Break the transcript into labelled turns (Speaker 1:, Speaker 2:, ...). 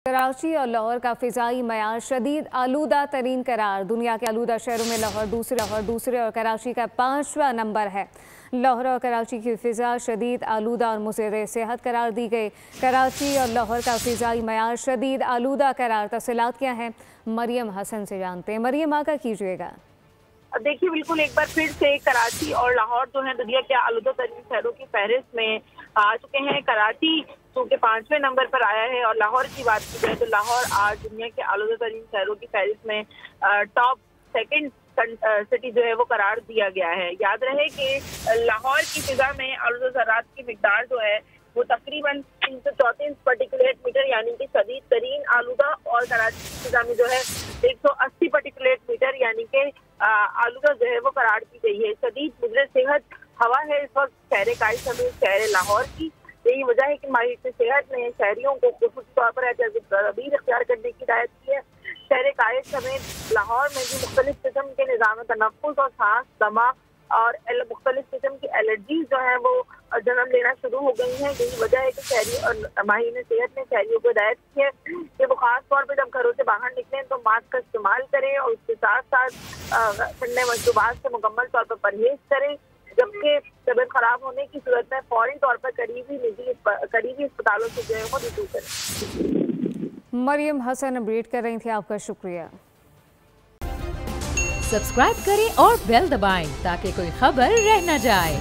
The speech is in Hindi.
Speaker 1: कराची और लाहौर का फ़िज़ाई मयार शदीद आलूदा तरीन करार। दुनिया के आलूदा शहरों में लाहौर दूसरे और कराची का 5वां नंबर है। लाहौर और कराची की फ़िज़ा शदीद आलूदा और मुज़र सेहत करार दी गई। कराची और लाहौर का फ़िज़ाई मयार शदीद आलूदा करार। तफ़सीलात क्या हैं, मरियम हसन से जानते हैं। मरियम, आगा कीजिएगा।
Speaker 2: देखिए, बिल्कुल एक बार फिर से कराची और लाहौर जो है दुनिया के आलूदा तरीन शहरों की फहरिस्त में आ चुके हैं। कराची चूँकि 5वें नंबर पर आया है और लाहौर की बात की जाए तो लाहौर आज दुनिया के आलूदा तरीन शहरों की फहरिस्त में टॉप सेकंड सिटी जो है वो करार दिया गया है। याद रहे कि लाहौर की फिजा में आलूदा ज़रात की मिकदार जो है वो तकरीबन 334 पार्टिकुलेट मीटर यानी कि शदीद तरीन आलूदा, और कराची की फिजा में जो है 180 पार्टिकुलेट मीटर यानी कि आलूदा जो है वो करार दी गई है। शदीद मुज़र सेहत हवा है इस वक्त शहर कायद समेत शहर लाहौर की। यही वजह है कि माहिर सेहत ने शहरियों को खुसूसी तौर पर तदबीर इख्तियार करने की हिदायत की है। शहर कायद समेत लाहौर में भी मुख्तलिफ किस्म के निज़ाम तनफ़्फ़ुस और सांस, दमा और मुख्तलिफ किस्म की एलर्जीज जो है वो जन्म लेना शुरू हो गई हैं। यही वजह है कि शहरी और माहिर सेहत ने शहरियों को हिदायत की है कि वो खास तौर पर जब घरों से बाहर निकलें तो मास्क का इस्तेमाल करें और उसके साथ साथ ठंडे मशरूबात से मुकम्मल तौर पर परहेज करें, जबकि तबीयत खराब होने की सूरत में फौरी तौर पर करीबी अस्पतालों से जो है वो रुजू करें।
Speaker 1: मरियम हसन अपडेट कर रही थी, आपका शुक्रिया।
Speaker 3: सब्सक्राइब करें और बेल दबाएं ताकि कोई खबर रह न जाए।